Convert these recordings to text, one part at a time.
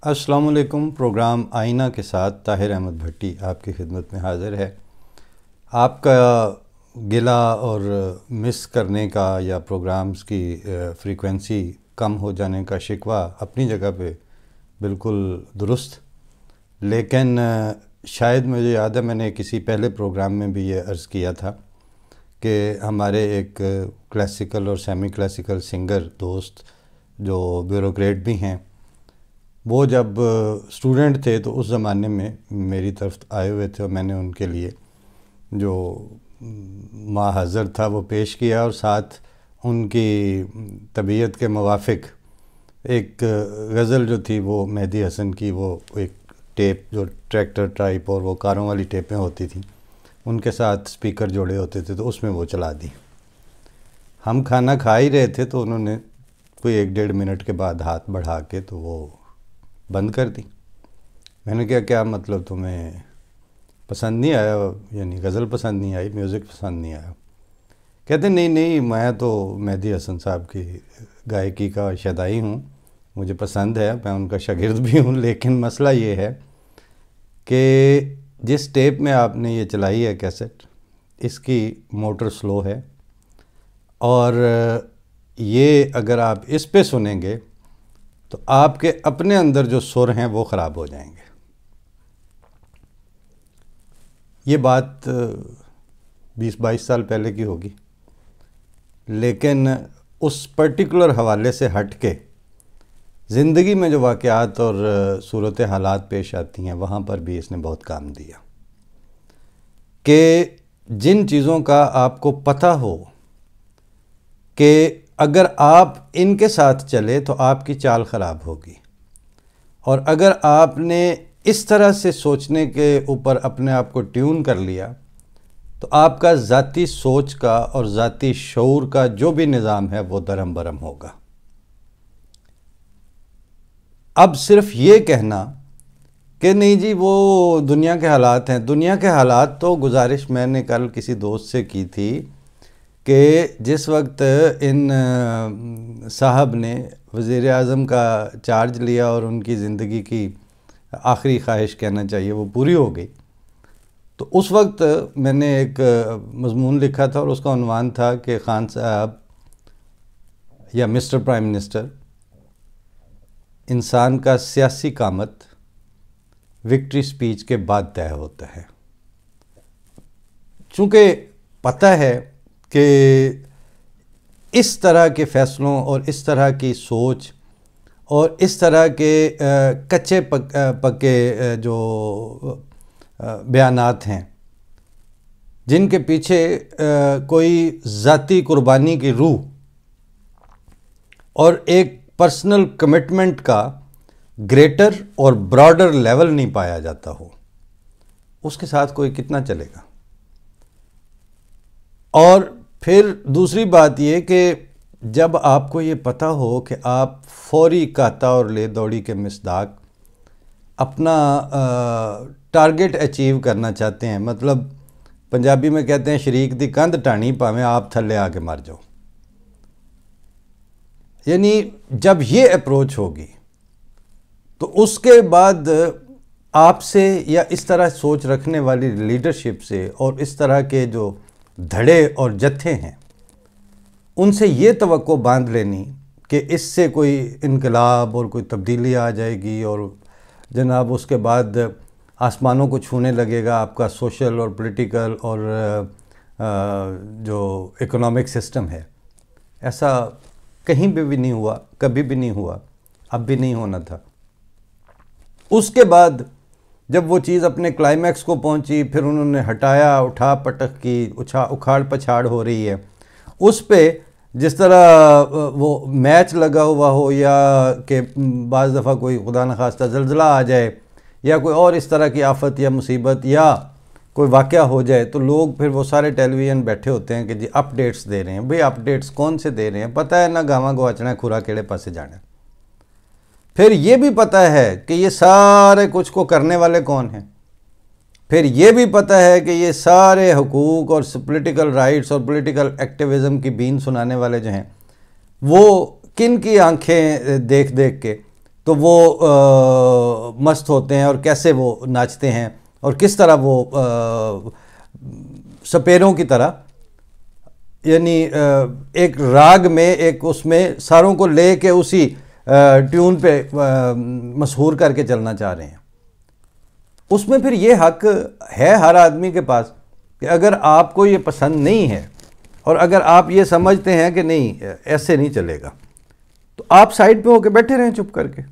السلام علیکم۔ پروگرام آئینہ کے ساتھ طاہر احمد بھٹی آپ کی خدمت میں حاضر ہے۔ آپ کا گلہ اور مس کرنے کا یا پروگرامز کی فریکوینسی کم ہو جانے کا شکوہ اپنی جگہ پہ بالکل درست، لیکن شاید مجھے یاد ہے میں نے کسی پہلے پروگرام میں بھی یہ عرض کیا تھا کہ ہمارے ایک کلاسیکل اور سیمی کلاسیکل سنگر دوست جو بیوروکریٹ بھی ہیں، وہ جب اسٹوڈنٹ تھے تو اس زمانے میں میری طرف آئے ہوئے تھے اور میں نے ان کے لیے جو ما حضر تھا وہ پیش کیا، اور ساتھ ان کی طبیعت کے موافق ایک غزل جو تھی وہ مہدی حسن کی، وہ ایک ٹیپ جو ٹریکٹر ٹائپ اور وہ کاروں والی ٹیپیں ہوتی تھیں، ان کے ساتھ سپیکر جوڑے ہوتے تھے، تو اس میں وہ چلا دی۔ ہم کھانا کھا ہی رہے تھے تو انہوں نے کوئی 1-1.5 منٹ کے بعد ہاتھ بڑھا کے تو وہ بند کر دی۔ میں نے کہا کیا مطلب تمہیں پسند نہیں آیا؟ یعنی غزل پسند نہیں آئی، میوزک پسند نہیں آیا؟ کہتے نہیں میں تو مہدی حسن صاحب کی گائیکی کا شیدائی ہوں، مجھے پسند ہے، میں ان کا شاگرد بھی ہوں، لیکن مسئلہ یہ ہے کہ جس ٹیپ میں آپ نے یہ چلائی ہے کیسٹ، اس کی موٹر سلو ہے، اور یہ اگر آپ اس پہ سنیں گے تو آپ کے اپنے اندر جو سر ہیں وہ خراب ہو جائیں گے۔ یہ بات 20-22 سال پہلے کی ہوگی، لیکن اس پرٹیکولر حوالے سے ہٹ کے زندگی میں جو واقعات اور صورت حالات پیش آتی ہیں وہاں پر بھی اس نے بہت کام دیا کہ جن چیزوں کا آپ کو پتہ ہو کہ اگر آپ ان کے ساتھ چلے تو آپ کی چال خراب ہوگی، اور اگر آپ نے اس طرح سے سوچنے کے اوپر اپنے آپ کو ٹیون کر لیا تو آپ کا ذاتی سوچ کا اور ذاتی شعور کا جو بھی نظام ہے وہ درہم برہم ہوگا۔ اب صرف یہ کہنا کہ نہیں جی وہ دنیا کے حالات ہیں، دنیا کے حالات تو گزارش میں نے کل کسی دوست سے کی تھی کہ جس وقت ان صاحب نے وزیر اعظم کا چارج لیا اور ان کی زندگی کی آخری خواہش کہنا چاہیے وہ پوری ہو گئی، تو اس وقت میں نے ایک مضمون لکھا تھا اور اس کا عنوان تھا کہ خان صاحب یا مسٹر پرائم منسٹر، انسان کا سیاسی قامت وکٹری سپیچ کے بعد طے ہوتا ہے۔ چونکہ پتہ ہے کہ اس طرح کے فیصلوں اور اس طرح کی سوچ اور اس طرح کے کچے پکے جو بیانات ہیں جن کے پیچھے کوئی ذاتی قربانی کی روح اور ایک پرسنل کمٹمنٹ کا گریٹر اور براڈر لیول نہیں پایا جاتا ہو، اس کے ساتھ کوئی کتنا چلے گا۔ اور پھر دوسری بات یہ کہ جب آپ کو یہ پتہ ہو کہ آپ فوری کاتا اور لے دوڑی کے مصداق اپنا ٹارگٹ اچیو کرنا چاہتے ہیں، مطلب پنجابی میں کہتے ہیں شریک دی کندھ ٹانی پاویں آپ تھلے آ کے مر جاؤ، یعنی جب یہ اپروچ ہوگی تو اس کے بعد آپ سے یا اس طرح سوچ رکھنے والی لیڈرشپ سے اور اس طرح کے جو دھڑے اور جتھے ہیں ان سے یہ توقع باندھ لینی کہ اس سے کوئی انقلاب اور کوئی تبدیلی آ جائے گی اور جناب اس کے بعد آسمانوں کو چھونے لگے گا آپ کا سوشل اور پولیٹیکل اور جو اکنامک سسٹم ہے، ایسا کہیں بھی نہیں ہوا، کبھی بھی نہیں ہوا، اب بھی نہیں ہونا تھا۔ اس کے بعد جب وہ چیز اپنے کلائمیکس کو پہنچی، پھر انہوں نے ہٹایا، اٹھا پٹک کی، اکھاڑ پچھاڑ ہو رہی ہے، اس پہ جس طرح وہ میچ لگا ہوا ہو یا کہ بعض دفعہ کوئی خدا نخواستہ زلزلہ آ جائے یا کوئی اور اس طرح کی آفت یا مصیبت یا کوئی واقعہ ہو جائے تو لوگ پھر وہ سارے ٹیلی ویژن بیٹھے ہوتے ہیں کہ جی اپ ڈیٹس دے رہے ہیں۔ بھئی اپ ڈیٹس کون سے دے رہے ہیں؟ پتہ ہے نہ گاواں گواچنا ہے، کھورا کیڑے پاسے جانا ہے۔ پھر یہ بھی پتہ ہے کہ یہ سارے کچھ کو کرنے والے کون ہیں، پھر یہ بھی پتہ ہے کہ یہ سارے حقوق اور پولیٹیکل رائٹس اور پولیٹیکل ایکٹیویزم کی بین سنانے والے جو ہیں وہ کن کی آنکھیں دیکھ دیکھ کے تو وہ مست ہوتے ہیں اور کیسے وہ ناچتے ہیں اور کس طرح وہ سپیروں کی طرح یعنی ایک راگ میں ایک اس میں ساروں کو لے کے اسی ٹیون پہ مسحور کر کے چلنا چاہ رہے ہیں. اس میں پھر یہ حق ہے ہر آدمی کے پاس کہ اگر آپ کو یہ پسند نہیں ہے اور اگر آپ یہ سمجھتے ہیں کہ نہیں ایسے نہیں چلے گا تو آپ سائڈ پہ ہو کے بیٹھے رہیں چپ کر کے.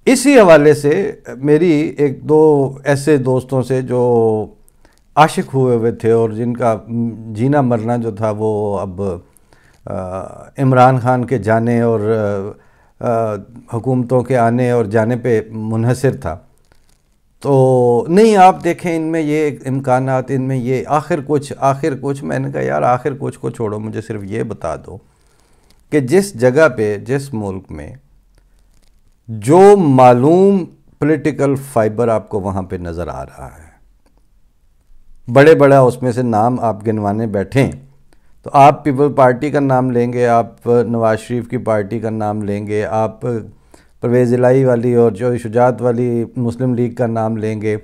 اسی حوالے سے میری ایک دو ایسے دوستوں سے جو عاشق ہوئے تھے اور جن کا جینا مرنا جو تھا وہ اب عمران خان کے جانے اور حکومتوں کے آنے اور جانے پہ منحصر تھا، تو نہیں آپ دیکھیں ان میں یہ امکانات، ان میں یہ آخر کچھ میں نے کہا یار آخر کچھ کو چھوڑو، مجھے صرف یہ بتا دو کہ جس جگہ پہ جس ملک میں جو معلوم پولیٹیکل فائبر آپ کو وہاں پہ نظر آ رہا ہے، بڑا اس میں سے نام آپ گنوانے بیٹھیں تو آپ پیپل پارٹی کا نام لیں گے، آپ نواز شریف کی پارٹی کا نام لیں گے، آپ پرویز الہی والی اور جو شجاعت والی مسلم لیگ کا نام لیں گے،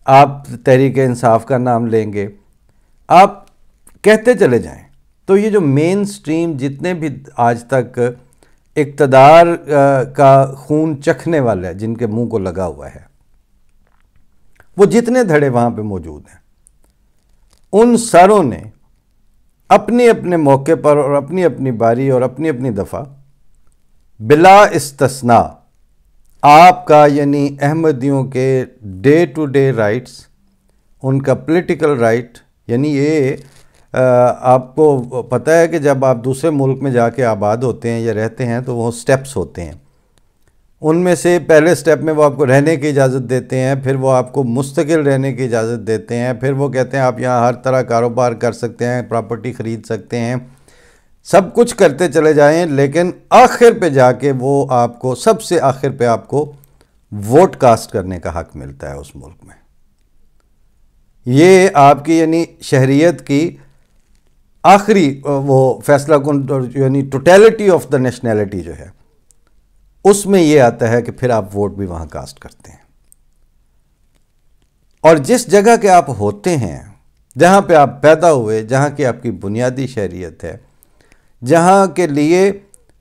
آپ تحریک انصاف کا نام لیں گے، آپ کہتے چلے جائیں. تو یہ جو مین سٹریم جتنے بھی آج تک اقتدار کا خون چکھنے والے ہیں جن کے منہ کو لگا ہوا ہے، وہ جتنے دھڑے وہاں پہ موجود ہیں، ان ساروں نے اپنے اپنے موقع پر اور اپنی اپنی باری اور اپنی اپنی دفعہ بلا استثناء آپ کا یعنی احمدیوں کے ڈے ٹو ڈے رائٹس، ان کا پولیٹیکل رائٹ، یعنی یہ آپ کو پتہ ہے کہ جب آپ دوسرے ملک میں جا کے آباد ہوتے ہیں یا رہتے ہیں تو وہ سٹیپس ہوتے ہیں. ان میں سے پہلے سٹیپ میں وہ آپ کو رہنے کی اجازت دیتے ہیں، پھر وہ آپ کو مستقل رہنے کی اجازت دیتے ہیں، پھر وہ کہتے ہیں آپ یہاں ہر طرح کاروبار کر سکتے ہیں، پراپرٹی خرید سکتے ہیں، سب کچھ کرتے چلے جائیں، لیکن آخر پہ جا کے وہ آپ کو سب سے آخر پہ آپ کو ووٹ کاسٹ کرنے کا حق ملتا ہے اس ملک میں. یہ آپ کی یعنی شہریت کی آخری وہ فیصلہ کن یعنی ٹوٹیلٹی آف دا نیشنلٹی جو ہے اس میں یہ آتا ہے کہ پھر آپ ووٹ بھی وہاں کاسٹ کرتے ہیں. اور جس جگہ کے آپ ہوتے ہیں، جہاں پہ آپ پیدا ہوئے، جہاں کی آپ کی بنیادی شہریت ہے، جہاں کے لیے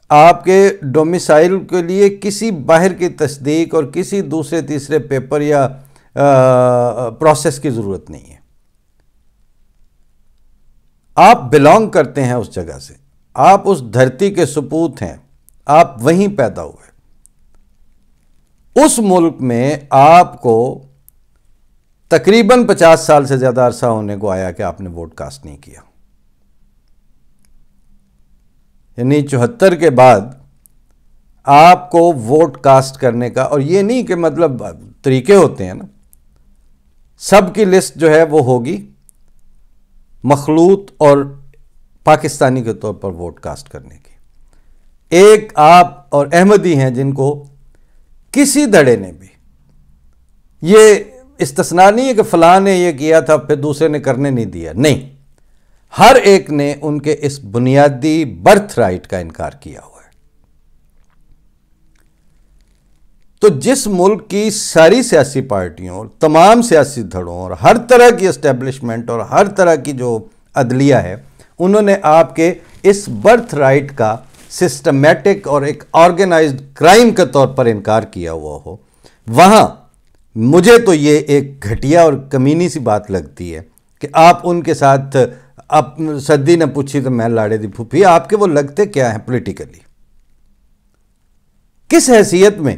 آپ کے ڈومیسائل کے لیے کسی باہر کی تصدیق اور کسی دوسرے تیسرے پیپر یا پروسیس کی ضرورت نہیں ہے، آپ بلانگ کرتے ہیں اس جگہ سے، آپ اس دھرتی کے سپوت ہیں، آپ وہیں پیدا ہوئے. اس ملک میں آپ کو تقریباً 50 سال سے زیادہ عرصہ ہونے کو آیا کہ آپ نے ووٹ کاسٹ نہیں کیا. یعنی 74 کے بعد آپ کو ووٹ کاسٹ کرنے کا، اور یہ نہیں کہ مطلب طریقے ہوتے ہیں نا، سب کی لسٹ جو ہے وہ ہوگی مخلوط اور پاکستانی کے طور پر ووٹ کاسٹ کرنے کی. ایک آپ اور احمدی ہیں جن کو کسی دھڑے نے بھی یہ استثناء نہیں ہے کہ فلاں نے یہ کیا تھا پھر دوسرے نے کرنے نہیں دیا، نہیں، ہر ایک نے ان کے اس بنیادی برتھ رائٹ کا انکار کیا ہوا ہے. تو جس ملک کی ساری سیاسی پارٹیوں اور تمام سیاسی دھڑوں اور ہر طرح کی اسٹیبلشمنٹ اور ہر طرح کی جو عدلیہ ہے، انہوں نے آپ کے اس برتھ رائٹ کا سسٹمیٹک اور ایک آرگنائزڈ کرائم کے طور پر انکار کیا ہوا ہو، وہاں مجھے تو یہ ایک گھٹیا اور کمینی سی بات لگتی ہے کہ آپ ان کے ساتھ اب سدی نہ پوچھی تو میں لاڑے دی پھوپھی. آپ کے وہ لگتے کیا ہیں پولیٹیکلی؟ کس حیثیت میں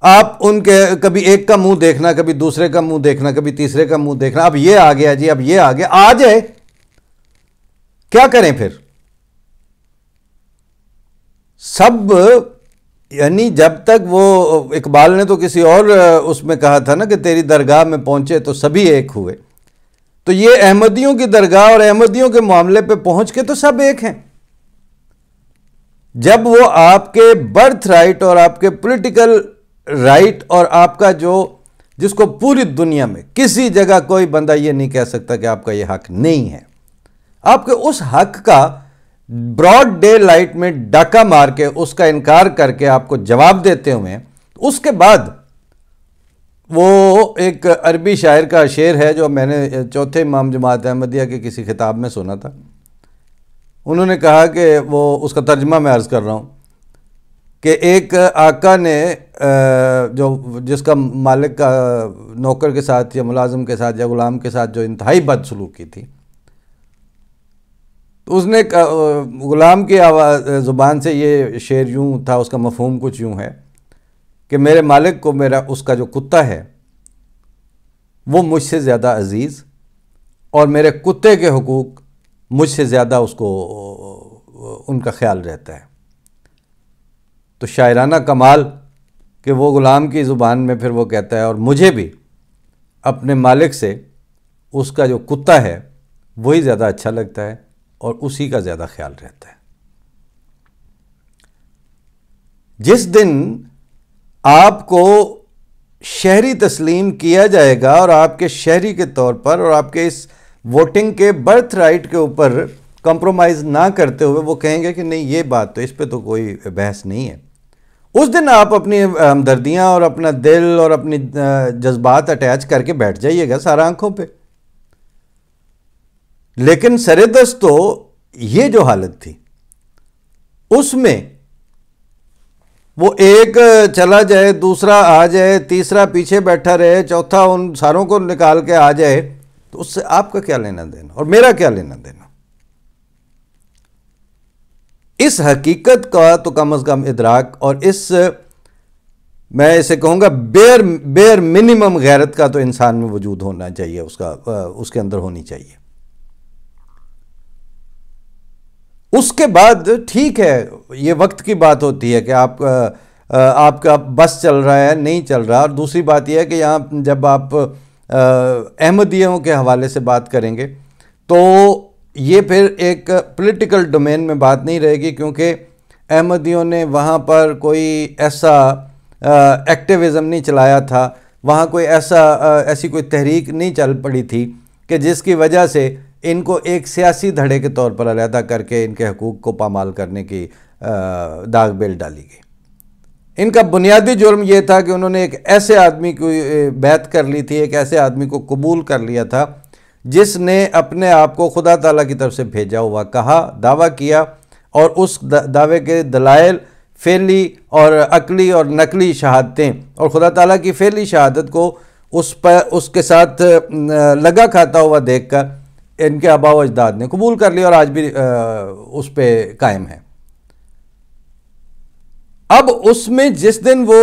آپ ان کے کبھی ایک کا منہ دیکھنا، کبھی دوسرے کا منہ دیکھنا، کبھی تیسرے کا منہ دیکھنا، اب یہ آ گیا جی، اب یہ آ گیا، آ جائے کیا کریں پھر؟ سب یعنی جب تک وہ اقبال نے تو کسی اور اس میں کہا تھا نا کہ تیری درگاہ میں پہنچے تو سبھی ایک ہوئے، تو یہ احمدیوں کی درگاہ اور احمدیوں کے معاملے پہ پہنچ کے تو سب ایک ہیں. جب وہ آپ کے برتھ رائٹ اور آپ کے پولیٹیکل رائٹ اور آپ کا جو جس کو پوری دنیا میں کسی جگہ کوئی بندہ یہ نہیں کہہ سکتا کہ آپ کا یہ حق نہیں ہے، آپ کے اس حق کا براڈ ڈے لائٹ میں ڈاکہ مار کے اس کا انکار کر کے آپ کو جواب دیتے ہوئے، اس کے بعد وہ ایک عربی شاعر کا شعر ہے جو میں نے چوتھے امام جماعت احمدیہ کے کسی خطاب میں سنا تھا. انہوں نے کہا کہ وہ اس کا ترجمہ میں عرض کر رہا ہوں کہ ایک آقا نے جس کا مالک کا نوکر کے ساتھ یا ملازم کے ساتھ یا غلام کے ساتھ جو انتہائی بد سلوکی تھی، تو اس نے غلام کی زبان سے یہ شعر یوں تھا، اس کا مفہوم کچھ یوں ہے کہ میرے مالک کو اس کا جو کتا ہے وہ مجھ سے زیادہ عزیز، اور میرے کتے کے حقوق مجھ سے زیادہ اس کو ان کا خیال رہتا ہے. تو شاعرانہ کمال کہ وہ غلام کی زبان میں پھر وہ کہتا ہے اور مجھے بھی اپنے مالک سے اس کا جو کتا ہے وہی زیادہ اچھا لگتا ہے اور اسی کا زیادہ خیال رہتا ہے. جس دن آپ کو شہری تسلیم کیا جائے گا اور آپ کے شہری کے طور پر اور آپ کے اس ووٹنگ کے برتھ رائٹ کے اوپر کمپرومائز نہ کرتے ہوئے وہ کہیں گے کہ نہیں یہ بات تو اس پہ تو کوئی بحث نہیں ہے، اس دن آپ اپنی ہمدردیاں اور اپنا دل اور اپنی جذبات اٹیچ کر کے بیٹھ جائیے گا سارا آنکھوں پہ. لیکن سرے دست تو یہ جو حالت تھی اس میں وہ ایک چلا جائے، دوسرا آ جائے، تیسرا پیچھے بیٹھا رہے، چوتھا ان ساروں کو نکال کے آ جائے، تو اس سے آپ کا کیا لینا دینا اور میرا کیا لینا دینا. اس حقیقت کا تو کم از کم ادراک اور اس میں اسے کہوں گا بیئر منیمم غیرت کا تو انسان میں وجود ہونا چاہیے، اس کے اندر ہونی چاہیے. اس کے بعد ٹھیک ہے یہ وقت کی بات ہوتی ہے کہ آپ کا بس چل رہا ہے نہیں چل رہا، اور دوسری بات یہ ہے کہ یہاں جب آپ احمدیوں کے حوالے سے بات کریں گے تو یہ پھر ایک پولیٹیکل ڈومین میں بات نہیں رہے گی، کیونکہ احمدیوں نے وہاں پر کوئی ایسا ایکٹیویزم نہیں چلایا تھا، وہاں کوئی ایسی کوئی تحریک نہیں چل پڑی تھی کہ جس کی وجہ سے ان کو ایک سیاسی دھڑے کے طور پر علیحدہ کر کے ان کے حقوق کو پامال کرنے کی داغ بیل ڈالی گئی. ان کا بنیادی جرم یہ تھا کہ انہوں نے ایک ایسے آدمی کو بیعت کر لی تھی، ایک ایسے آدمی کو قبول کر لیا تھا جس نے اپنے آپ کو خدا تعالیٰ کی طرف سے بھیجا ہوا کہا، دعویٰ کیا، اور اس دعوے کے دلائل فعلی اور عقلی اور نقلی شہادتیں اور خدا تعالیٰ کی فعلی شہادت کو اس کے ساتھ لگا کھاتا ہوا دیکھ کر ان کے آباء و اجداد نے قبول کر لیا اور آج بھی اس پہ قائم ہے. اب اس میں جس دن وہ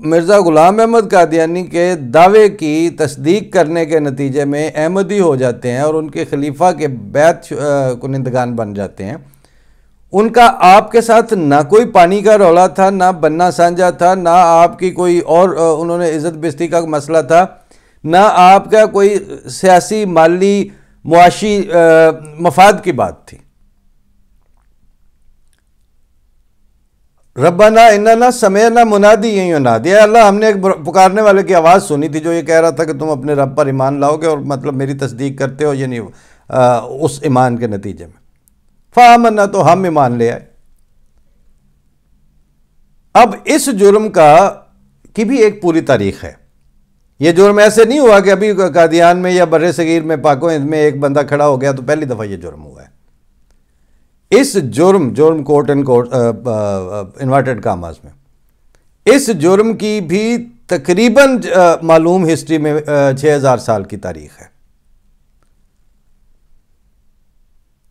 مرزا غلام احمد قادیانی کے دعوے کی تصدیق کرنے کے نتیجے میں احمدی ہو جاتے ہیں اور ان کے خلیفہ کے بیعت کنندگان بن جاتے ہیں، ان کا آپ کے ساتھ نہ کوئی پانی کا رولا تھا، نہ بننا سانجا تھا، نہ آپ کی کوئی اور انہوں نے عزت بستی کا مسئلہ تھا، نہ آپ کا کوئی سیاسی مالی معاشی مفاد کی بات تھی. ربنا اننا سمعنا منادی ینادی، اے اللہ ہم نے ایک پکارنے والے کی آواز سنی تھی جو یہ کہہ رہا تھا کہ تم اپنے رب پر ایمان لاؤ گے اور مطلب میری تصدیق کرتے ہو، یعنی اس ایمان کے نتیجے میں فآمنا، تو ہم ایمان لے آئے. اب اس جرم کی بھی ایک پوری تاریخ ہے. یہ جرم ایسے نہیں ہوا کہ ابھی قادیان میں یا بر صغیر میں پاک و ہند میں ایک بندہ کھڑا ہو گیا تو پہلی دفعہ یہ جرم ہوا ہے. اس جرم کوٹ اینڈ کوٹ انورٹڈ کاماز میں اس جرم کی بھی تقریباً معلوم ہسٹری میں 6000 سال کی تاریخ ہے.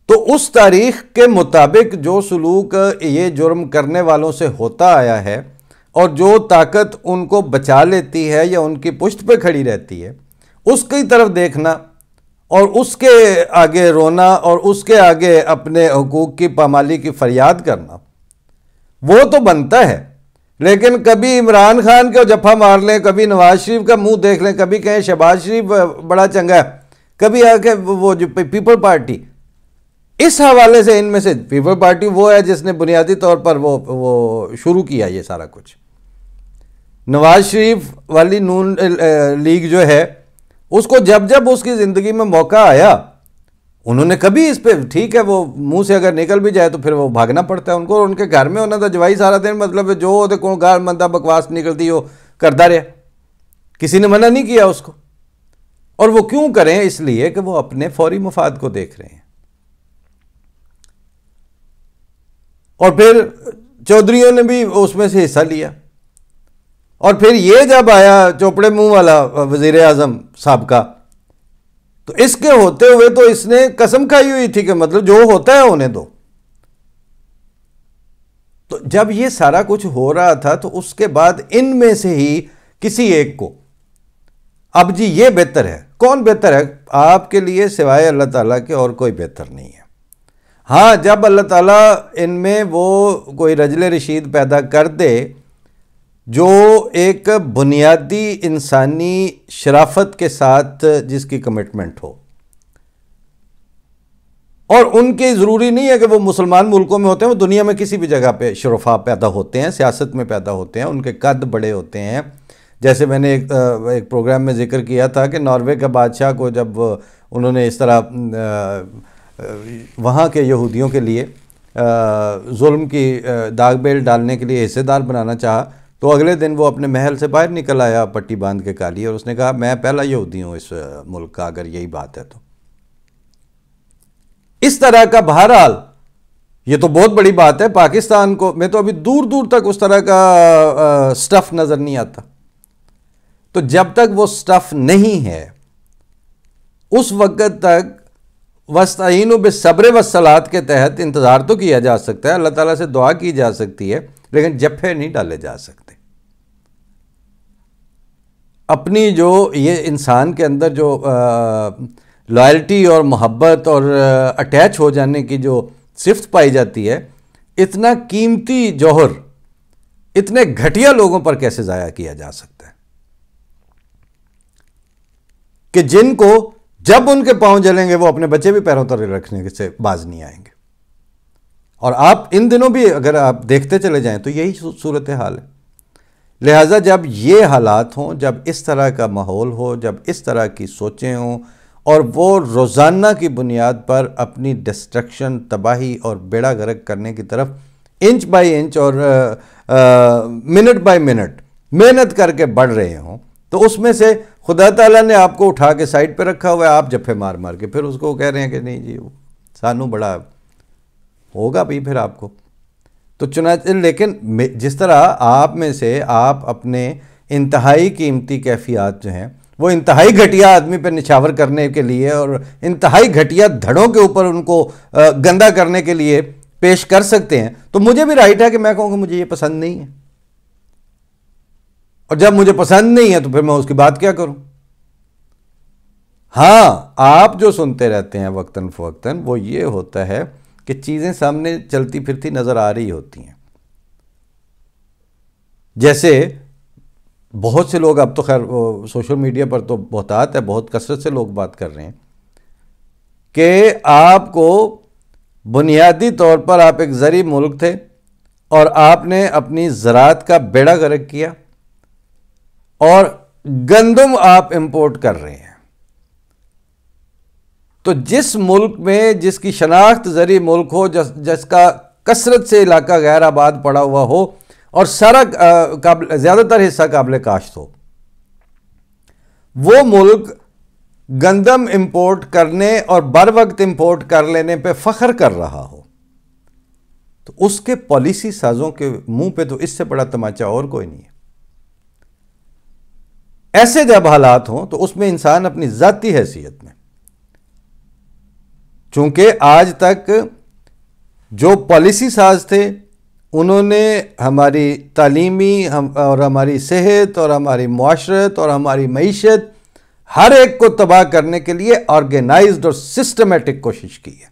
تو اس تاریخ کے مطابق جو سلوک یہ جرم کرنے والوں سے ہوتا آیا ہے اور جو طاقت ان کو بچا لیتی ہے یا ان کی پشت پہ کھڑی رہتی ہے، اس کی طرف دیکھنا اور اس کے آگے رونا اور اس کے آگے اپنے حقوق کی پامالی کی فریاد کرنا، وہ تو بنتا ہے. لیکن کبھی عمران خان کو جپھا مار لیں، کبھی نواز شریف کا منہ دیکھ لیں، کبھی کہیں شہباز شریف بڑا چنگا ہے، کبھی آ کے وہ جو پیپل پارٹی، اس حوالے سے ان میں سے پیپل پارٹی وہ ہے جس نے بنیادی طور پر وہ شروع کیا یہ سارا کچھ. نواز شریف والی نون لیگ جو ہے، اس کو جب اس کی زندگی میں موقع آیا انہوں نے کبھی اس پہ، ٹھیک ہے وہ منہ سے اگر نکل بھی جائے تو پھر وہ بھاگنا پڑتا ہے ان کو، اور ان کے گھر میں ہونا تھا جوائی سارا دن، مطلب جو ہوتے کون گار مندہ بکواس نکلتی ہو کرتا رہا، کسی نے منع نہیں کیا اس کو. اور وہ کیوں کریں؟ اس لیے کہ وہ اپنے فوری مفاد کو دیکھ رہے ہیں. اور پھر چودھریوں نے بھی اس میں سے حصہ لیا. اور پھر یہ جب آیا چوپڑے منہ والا وزیر اعظم صاحب کا، تو اس کے ہوتے ہوئے تو اس نے قسم کھائی ہوئی تھی کہ مطلب جو ہوتا ہے ہونے دو. تو جب یہ سارا کچھ ہو رہا تھا تو اس کے بعد ان میں سے ہی کسی ایک کو، اب جی یہ بہتر ہے، کون بہتر ہے آپ کے لیے سوائے اللہ تعالیٰ کے اور کوئی بہتر نہیں ہے. ہاں جب اللہ تعالیٰ ان میں وہ کوئی رجل رشید پیدا کر دے جو ایک بنیادی انسانی شرافت کے ساتھ جس کی کمٹمنٹ ہو، اور ان کے ضروری نہیں ہے کہ وہ مسلمان ملکوں میں ہوتے ہیں، وہ دنیا میں کسی بھی جگہ پہ شرفا پیدا ہوتے ہیں، سیاست میں پیدا ہوتے ہیں، ان کے قد بڑے ہوتے ہیں. جیسے میں نے ایک پروگرام میں ذکر کیا تھا کہ ناروے کا بادشاہ کو جب انہوں نے اس طرح وہاں کے یہودیوں کے لیے ظلم کی داغ بیل ڈالنے کے لیے حصے دار بنانا چاہا، تو اگلے دن وہ اپنے محل سے باہر نکل آیا پٹی باندھ کے کالی، اور اس نے کہا میں پہلا یہودی ہوں اس ملک کا، اگر یہی بات ہے تو. اس طرح کا بہرحال یہ تو بہت بڑی بات ہے. پاکستان کو میں تو ابھی دور دور تک اس طرح کا سٹف نظر نہیں آتا. تو جب تک وہ سٹف نہیں ہے اس وقت تک وَاسْتَعِينُوا بِالصَّبْرِ وَالصَّلَاةِ کے تحت انتظار تو کیا جا سکتا ہے، اللہ تعالیٰ سے دعا کی جا سکتی ہے، لیکن جپھے نہیں ڈالے جا سکتے. اپنی جو یہ انسان کے اندر جو لائلٹی اور محبت اور اٹیچ ہو جانے کی جو صفت پائی جاتی ہے، اتنا قیمتی جوہر اتنے گھٹیا لوگوں پر کیسے ضائع کیا جا سکتا ہے کہ جن کو جب ان کے پاؤں جلیں گے وہ اپنے بچے بھی پیروں تلے رکھنے سے باز نہیں آئیں گے. اور آپ ان دنوں بھی اگر آپ دیکھتے چلے جائیں تو یہی صورتحال ہے. لہٰذا جب یہ حالات ہوں، جب اس طرح کا ماحول ہو، جب اس طرح کی سوچیں ہوں، اور وہ روزانہ کی بنیاد پر اپنی ڈسٹرکشن، تباہی اور بیڑا غرق کرنے کی طرف انچ بائی انچ اور منٹ بائی منٹ محنت کر کے بڑھ رہے ہوں، تو اس میں سے خدا تعالیٰ نے آپ کو اٹھا کے سائڈ پہ رکھا ہوا ہے، آپ جپھے مار مار کے پھر اس کو کہہ رہے ہیں کہ نہیں جی سانو بڑا ہوگا بھی پھر آپ کو. تو چنانچہ لیکن جس طرح آپ میں سے آپ اپنے انتہائی قیمتی کیفیات جو ہیں وہ انتہائی گھٹیا آدمی پہ نچھاور کرنے کے لیے اور انتہائی گھٹیا دھڑوں کے اوپر ان کو گندا کرنے کے لیے پیش کر سکتے ہیں، تو مجھے بھی رائٹ ہے کہ میں کہوں کہ مجھے یہ پسند نہیں ہے. اور جب مجھے پسند نہیں ہے تو پھر میں اس کی بات کیا کروں؟ ہاں آپ جو سنتے رہتے ہیں وقتاً فوقتاً وہ یہ ہوتا ہے کہ چیزیں سامنے چلتی پھرتی نظر آ رہی ہوتی ہیں. جیسے بہت سے لوگ، اب تو خیر سوشل میڈیا پر تو بہتات ہے، بہت کثرت سے لوگ بات کر رہے ہیں کہ آپ کو بنیادی طور پر آپ ایک زرعی ملک تھے اور آپ نے اپنی زراعت کا بیڑا غرق کیا اور گندم آپ امپورٹ کر رہے ہیں. تو جس ملک میں جس کی شناخت زرعی ملک ہو، جس کا کثرت سے علاقہ غیر آباد پڑا ہوا ہو اور سارا زیادہ تر حصہ قابل کاشت ہو، وہ ملک گندم امپورٹ کرنے اور بر وقت امپورٹ کر لینے پہ فخر کر رہا ہو، تو اس کے پالیسی سازوں کے منہ پہ تو اس سے بڑا تماچا اور کوئی نہیں ہے. ایسے جب حالات ہوں تو اس میں انسان اپنی ذاتی حیثیت میں، چونکہ آج تک جو پالیسی ساز تھے انہوں نے ہماری تعلیمی اور ہماری صحت اور ہماری معاشرت اور ہماری معیشت ہر ایک کو تباہ کرنے کے لیے آرگینائزڈ اور سسٹمیٹک کوشش کی ہے.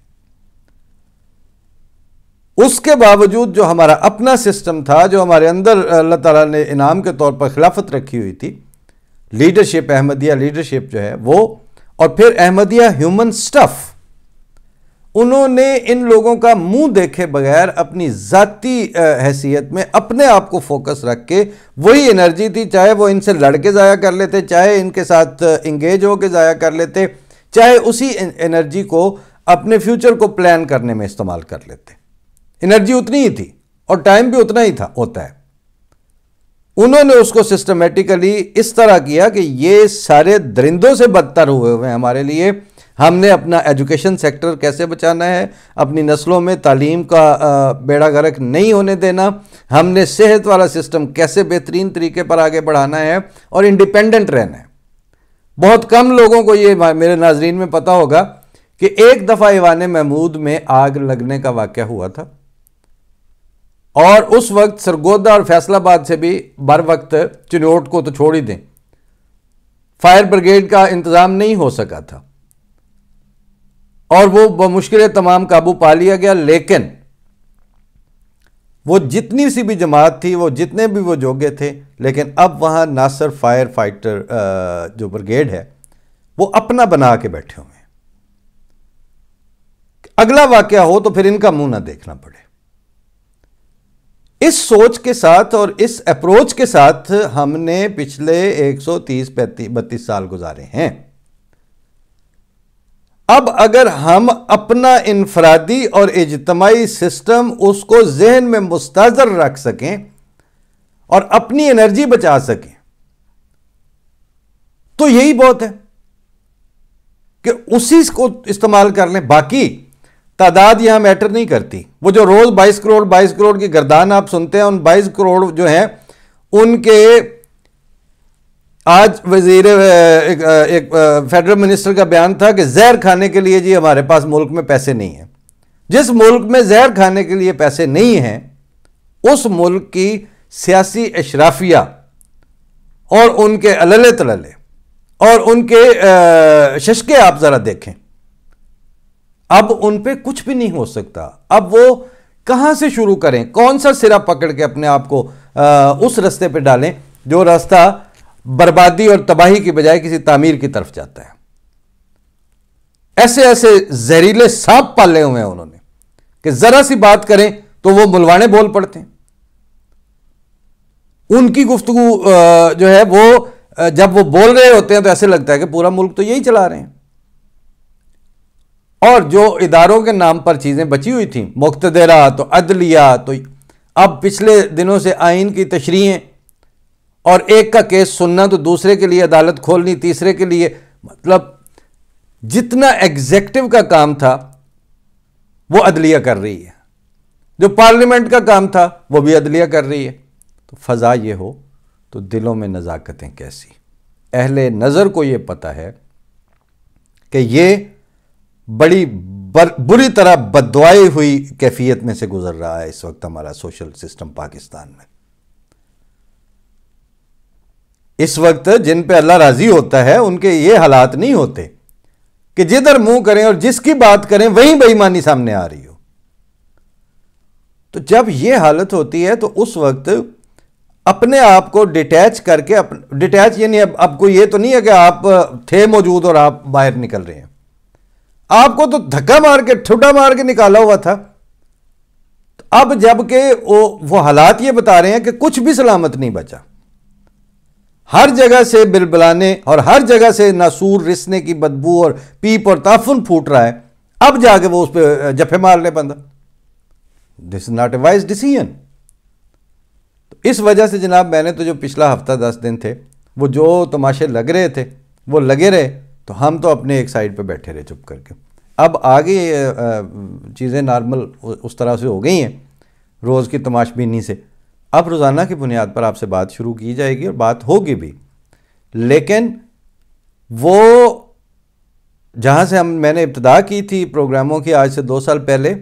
اس کے باوجود جو ہمارا اپنا سسٹم تھا، جو ہمارے اندر اللہ تعالیٰ نے انعام کے طور پر خلافت رکھی ہوئی تھی، لیڈرشپ، احمدیہ لیڈرشپ جو ہے وہ، اور پھر احمدیہ ہیومن سٹف، انہوں نے ان لوگوں کا منہ دیکھے بغیر اپنی ذاتی حیثیت میں اپنے آپ کو فوکس رکھ کے، وہی انرجی تھی، چاہے وہ ان سے لڑ کے ضائع کر لیتے، چاہے ان کے ساتھ انگیج ہو کے ضائع کر لیتے، چاہے اسی انرجی کو اپنے فیوچر کو پلان کرنے میں استعمال کر لیتے. انرجی اتنی ہی تھی اور ٹائم بھی اتنا ہی ہوتا ہے. انہوں نے اس کو سسٹمیٹیکلی اس طرح کیا کہ یہ سارے درندوں سے بدتر ہوئے ہیں ہمارے لیے. ہم نے اپنا ایجوکیشن سیکٹر کیسے بچانا ہے, اپنی نسلوں میں تعلیم کا بیڑا غرق نہیں ہونے دینا, ہم نے صحت والا سسٹم کیسے بہترین طریقے پر آگے بڑھانا ہے اور انڈیپینڈنٹ رہنا ہے. بہت کم لوگوں کو یہ میرے ناظرین میں پتہ ہوگا کہ ایک دفعہ ایوان محمود میں آگ لگنے کا واقعہ ہوا تھا, اور اس وقت سرگودا اور فیصل آباد سے بھی بر وقت چنوٹ کو تو چھوڑ ہی دیں, فائر بریگیڈ کا انتظام نہیں ہو سکا تھا, اور وہ بمشکل تمام قابو پا لیا گیا. لیکن وہ جتنی سی بھی جماعت تھی, وہ جتنے بھی وہ جوگے تھے, لیکن اب وہاں ناصر فائر فائٹر جو بریگیڈ ہے وہ اپنا بنا کے بیٹھے ہوئے ہیں. اگلا واقعہ ہو تو پھر ان کا منہ نہ دیکھنا پڑے. اس سوچ کے ساتھ اور اس اپروچ کے ساتھ ہم نے پچھلے 130-32 سال گزارے ہیں. اب اگر ہم اپنا انفرادی اور اجتماعی سسٹم اس کو ذہن میں مستحضر رکھ سکیں اور اپنی انرجی بچا سکیں تو یہی بہت ہے کہ اسی کو استعمال کر لیں. باقی تعداد یہاں میٹر نہیں کرتی. وہ جو روز 22 کروڑ کی گردان آپ سنتے ہیں, ان 22 کروڑ جو ہیں ان کے آج وزیر ایک فیڈرل منسٹر کا بیان تھا کہ زہر کھانے کے لیے جی ہمارے پاس ملک میں پیسے نہیں ہیں. جس ملک میں زہر کھانے کے لیے پیسے نہیں ہیں اس ملک کی سیاسی اشرافیہ اور ان کے عللے تللے اور ان کے ششکے آپ ذرا دیکھیں. اب ان پہ کچھ بھی نہیں ہو سکتا. اب وہ کہاں سے شروع کریں, کون سا سرا پکڑ کے اپنے آپ کو اس رستے پہ ڈالیں جو راستہ بربادی اور تباہی کی بجائے کسی تعمیر کی طرف جاتا ہے. ایسے ایسے زہریلے سانپ پالے ہوئے ہیں انہوں نے کہ ذرا سی بات کریں تو وہ ملوانے بول پڑتے ہیں. ان کی گفتگو جو ہے وہ جب وہ بول رہے ہوتے ہیں تو ایسے لگتا ہے کہ پورا ملک تو یہی چلا رہے ہیں. اور جو اداروں کے نام پر چیزیں بچی ہوئی تھیں, مقتدرہ تو عدلیہ, تو اب پچھلے دنوں سے آئین کی تشریحیں, اور ایک کا کیس سننا تو دوسرے کے لیے عدالت کھولنی, تیسرے کے لیے, مطلب جتنا ایگزیکٹو کا کام تھا وہ عدلیہ کر رہی ہے, جو پارلیمنٹ کا کام تھا وہ بھی عدلیہ کر رہی ہے. تو فضا یہ ہو تو دلوں میں نزاکتیں کیسی. اہل نظر کو یہ پتہ ہے کہ یہ بڑی بری طرح بددعائی ہوئی کیفیت میں سے گزر رہا ہے اس وقت ہمارا سوشل سسٹم پاکستان میں. اس وقت جن پہ اللہ راضی ہوتا ہے ان کے یہ حالات نہیں ہوتے کہ جدھر منہ کریں اور جس کی بات کریں وہیں بے ایمانی سامنے آ رہی ہو. تو جب یہ حالت ہوتی ہے تو اس وقت اپنے آپ کو ڈیٹیچ کر کے, ڈیٹیچ یعنی اب کوئی یہ تو نہیں ہے کہ آپ تھے موجود اور آپ باہر نکل رہے ہیں, آپ کو تو دھکا مار کے ٹھوٹا مار کے نکالا ہوا تھا. اب جب کہ وہ حالات یہ بتا رہے ہیں کہ کچھ بھی سلامت نہیں بچا, ہر جگہ سے بلبلانے اور ہر جگہ سے ناسور رسنے کی بدبو اور پیپ اور تعفن پھوٹ رہا ہے, اب جا کے وہ اس پہ جفے مار لے بندہ. This is not a wise decision. اس وجہ سے جناب میں نے تو جو پچھلا ہفتہ 10 دن تھے وہ جو تماشے لگ رہے تھے وہ لگے رہے, تو ہم تو اپنے ایک سائڈ پہ بیٹھے رہے چپ کر کے. اب آگے چیزیں نارمل اس طرح سے ہو گئی ہیں روز کی تماش بینی سے. اب روزانہ کی بنیاد پر آپ سے بات شروع کی جائے گی اور بات ہوگی بھی, لیکن وہ جہاں سے میں نے ابتدا کی تھی پروگراموں کی آج سے 2 سال پہلے,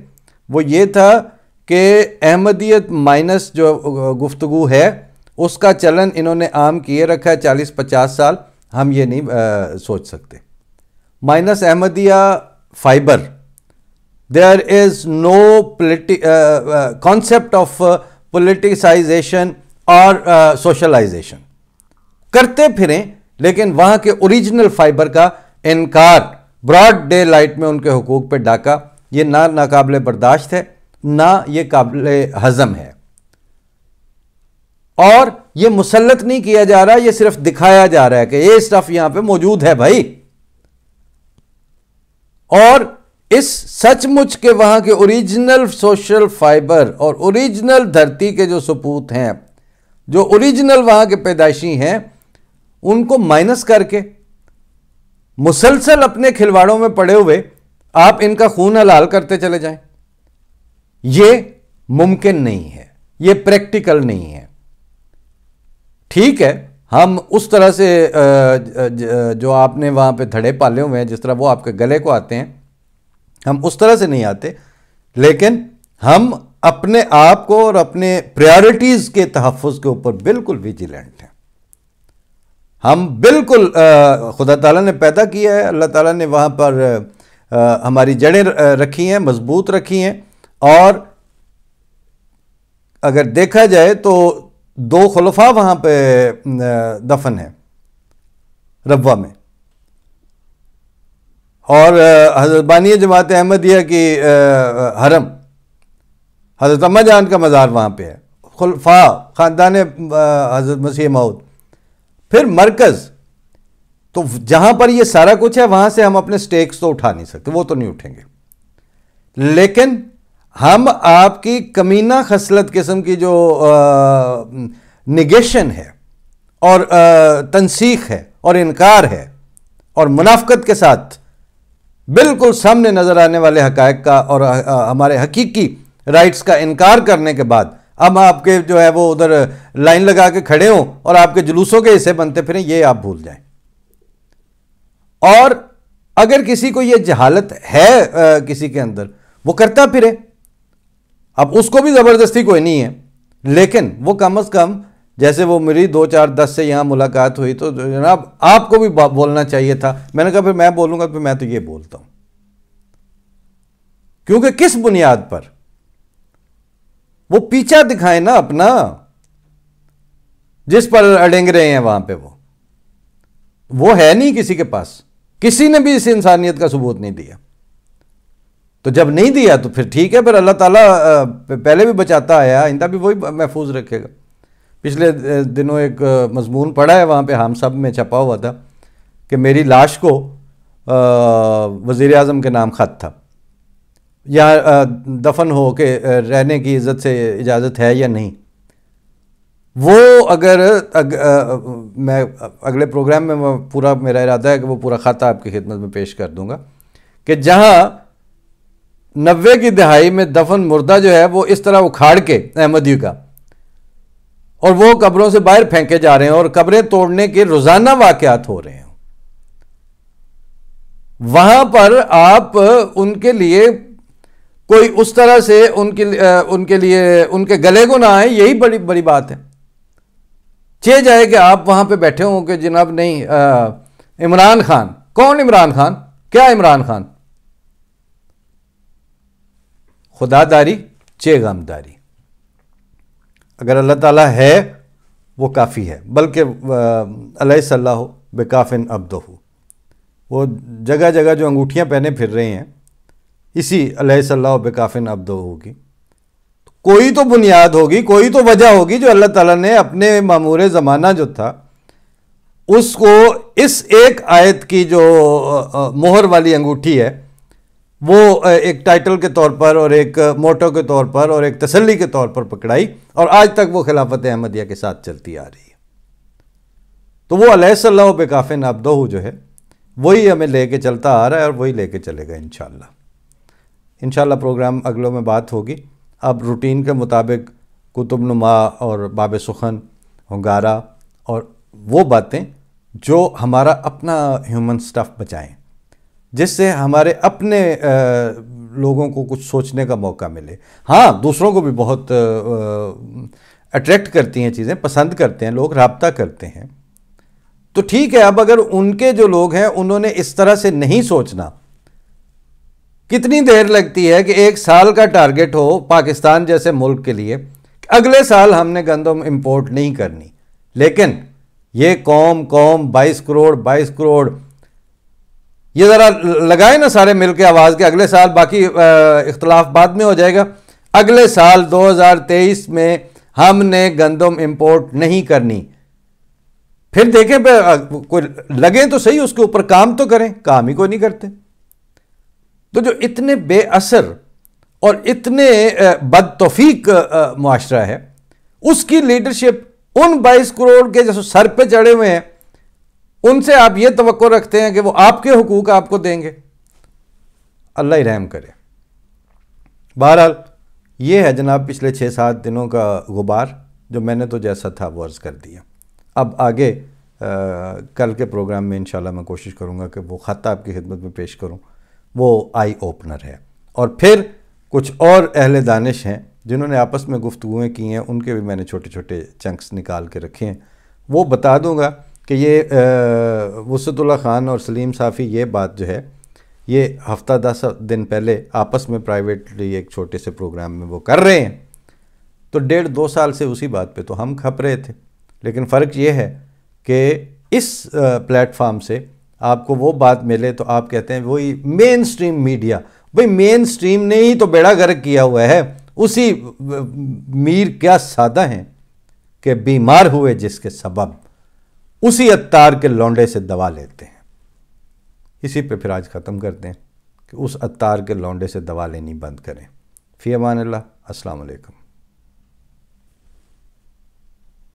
وہ یہ تھا کہ احمدیت مائنس جو گفتگو ہے اس کا چلن انہوں نے عام کیے رکھا ہے 40-50 سال. ہم یہ نہیں سوچ سکتے. Minus Ahmadiyya fibre, there is no concept of politicization اور socialization. کرتے پھریں لیکن وہاں کے اوریجنل فائبر کا انکار, براڈ ڈے لائٹ میں ان کے حقوق پہ ڈاکہ, یہ نہ ناقابل برداشت ہے نہ یہ قابل ہضم ہے. اور یہ مسلط نہیں کیا جا رہا, یہ صرف دکھایا جا رہا ہے کہ یہ اسٹف یہاں پہ موجود ہے بھائی. اور اس سچ مچ کے وہاں کے اوریجنل سوشل فائبر اور اوریجنل دھرتی کے جو سپوت ہیں، جو اوریجنل وہاں کے پیدائشی ہیں، ان کو مائنس کر کے مسلسل اپنے کھلواڑوں میں پڑے ہوئے آپ ان کا خون حلال کرتے چلے جائیں، یہ ممکن نہیں ہے، یہ پریکٹیکل نہیں ہے۔ ٹھیک ہے، ہم اس طرح سے جو آپ نے وہاں پہ دھڑے پالے ہوئے ہیں، جس طرح وہ آپ کے گلے کو آتے ہیں، ہم اس طرح سے نہیں آتے، لیکن ہم اپنے آپ کو اور اپنے پریارٹیز کے تحفظ کے اوپر بالکل ویجیلنٹ ہیں۔ ہم بالکل خدا تعالیٰ نے پیدا کیا ہے، اللہ تعالیٰ نے وہاں پر ہماری جڑیں رکھی ہیں، مضبوط رکھی ہیں، اور اگر دیکھا جائے تو 2 خلفاء وہاں پہ دفن ہیں ربوہ میں، اور حضرت بانی جماعت احمدیہ کی حرم حضرت اماں جان کا مزار وہاں پہ ہے، خلفاء خاندان حضرت مسیح موعود، پھر مرکز۔ تو جہاں پر یہ سارا کچھ ہے وہاں سے ہم اپنے سٹیکس تو اٹھا نہیں سکتے، وہ تو نہیں اٹھیں گے، لیکن ہم آپ کی کمینہ خصلت قسم کی جو نگیشن ہے اور تنسیخ ہے اور انکار ہے اور منافقت کے ساتھ بالکل سامنے نظر آنے والے حقائق کا اور ہمارے حقیقی رائٹس کا انکار کرنے کے بعد اب آپ کے جو ہے وہ ادھر لائن لگا کے کھڑے ہوں اور آپ کے جلوسوں کے حصے بنتے پھریں، یہ آپ بھول جائیں۔ اور اگر کسی کو یہ جہالت ہے کسی کے اندر، وہ کرتا پھرے، اب اس کو بھی زبردستی کوئی نہیں ہے، لیکن وہ کم از کم جیسے وہ میری 2-4-10 سے یہاں ملاقات ہوئی تو جناب آپ کو بھی بولنا چاہیے تھا۔ میں نے کہا پھر میں بولوں گا، پھر میں تو یہ بولتا ہوں، کیونکہ کس بنیاد پر وہ پیچھا دکھائیں نا اپنا، جس پر اڑنگ رہے ہیں وہاں پہ وہ ہے نہیں کسی کے پاس، کسی نے بھی اس انسانیت کا ثبوت نہیں دیا۔ تو جب نہیں دیا تو پھر ٹھیک ہے، پھر اللہ تعالیٰ پہلے بھی بچاتا آیا، آئندہ بھی وہی محفوظ رکھے گا۔ پچھلے دنوں ایک مضمون پڑھا ہے، وہاں پہ ہم سب میں چھپا ہوا تھا کہ میری لاش کو وزیر اعظم کے نام خط تھا، یا دفن ہو کے رہنے کی عزت سے اجازت ہے یا نہیں۔ وہ اگر میں اگلے پروگرام میں پورا میرا ارادہ ہے کہ وہ پورا خط آپ کی خدمت میں پیش کر دوں گا، کہ جہاں 90 کی دہائی میں دفن مردہ جو ہے وہ اس طرح اکھاڑ کے احمدیوں کا، اور وہ قبروں سے باہر پھینکے جا رہے ہیں اور قبریں توڑنے کے روزانہ واقعات ہو رہے ہیں، وہاں پر آپ ان کے لیے کوئی اس طرح سے ان کے لیے ان کے گلے کو نہ آئے، یہی بڑی بڑی بات ہے۔ چہ جائے کہ آپ وہاں پہ بیٹھے ہوں کہ جناب نہیں عمران خان، کون عمران خان، کیا عمران خان، خدا داری چہ غم داری۔ اگر اللہ تعالیٰ ہے وہ کافی ہے، بلکہ الیس اللہ بکافٍ عبدہ، وہ جگہ جگہ جو انگوٹھیاں پہنے پھر رہے ہیں، اسی الیس اللہ بکافٍ عبدہ ہوگی، کوئی تو بنیاد ہوگی، کوئی تو وجہ ہوگی جو اللہ تعالیٰ نے اپنے مامور زمانہ جو تھا اس کو اس ایک آیت کی جو مہر والی انگوٹھی ہے وہ ایک ٹائٹل کے طور پر اور ایک موٹو کے طور پر اور ایک تسلی کے طور پر پکڑائی، اور آج تک وہ خلافت احمدیہ کے ساتھ چلتی آ رہی ہے۔ تو وہ الیس اللہ بکافٍ عبدہ جو ہے وہی ہمیں لے کے چلتا آ رہا ہے، اور وہی لے کے چلے گا انشاءاللہ۔ انشاءاللہ پروگرام اگلوں میں بات ہوگی۔ اب روٹین کے مطابق کتب نما اور باب سخن، ہنگارہ اور وہ باتیں جو ہمارا اپنا ہیومن سٹف بچائیں، جس سے ہمارے اپنے لوگوں کو کچھ سوچنے کا موقع ملے۔ ہاں دوسروں کو بھی بہت اٹریکٹ کرتی ہیں چیزیں، پسند کرتے ہیں لوگ، رابطہ کرتے ہیں، تو ٹھیک ہے۔ اب اگر ان کے جو لوگ ہیں انہوں نے اس طرح سے نہیں سوچنا، کتنی دیر لگتی ہے کہ 1 سال کا ٹارگٹ ہو پاکستان جیسے ملک کے لیے، اگلے سال ہم نے گندم امپورٹ نہیں کرنی، لیکن یہ قوم 22 کروڑ یہ ذرا لگائے نا سارے مل کے آواز کے اگلے سال، باقی اختلاف بعد میں ہو جائے گا، اگلے سال 2023 میں ہم نے گندم امپورٹ نہیں کرنی۔ پھر دیکھیں کوئی لگے تو صحیح، اس کے اوپر کام تو کریں، کام ہی کوئی نہیں کرتے۔ تو جو اتنے بے اثر اور اتنے بد توفیق معاشرہ ہے، اس کی لیڈرشپ ان 22 کروڑ کے جو سر پہ چڑھے ہوئے ہیں، ان سے آپ یہ توقع رکھتے ہیں کہ وہ آپ کے حقوق آپ کو دیں گے؟ اللہ ہی رحم کرے۔ بہرحال یہ ہے جناب پچھلے 6-7 دنوں کا غبار، جو میں نے تو جیسا تھا وہ عرض کر دیا۔ اب آگے کل کے پروگرام میں انشاءاللہ میں کوشش کروں گا کہ وہ خط آپ کی خدمت میں پیش کروں، وہ آئی اوپنر ہے، اور پھر کچھ اور اہل دانش ہیں جنہوں نے آپس میں گفتگویں کی ہیں، ان کے بھی میں نے چھوٹے چھوٹے چنکس نکال کے رکھے ہیں، وہ بتا دوں گا کہ یہ وسعت اللہ خان اور سلیم صافی یہ بات جو ہے یہ ہفتہ 10 دن پہلے آپس میں پرائیویٹلی ایک چھوٹے سے پروگرام میں وہ کر رہے ہیں، تو 1.5-2 سال سے اسی بات پہ تو ہم کھپ رہے تھے، لیکن فرق یہ ہے کہ اس پلیٹ فارم سے آپ کو وہ بات ملے تو آپ کہتے ہیں وہی مین سٹریم میڈیا، بھئی مین سٹریم نے ہی تو بیڑا غرق کیا ہوا ہے، اسی میر کیا سادہ ہیں کہ بیمار ہوئے جس کے سبب اسی عطار کے لونڈے سے دوا لیتے ہیں۔ اسی پہ پھر آج ختم کرتے ہیں کہ اس عطار کے لونڈے سے دوا لینی بند کریں۔ فی امان اللہ، السلام علیکم۔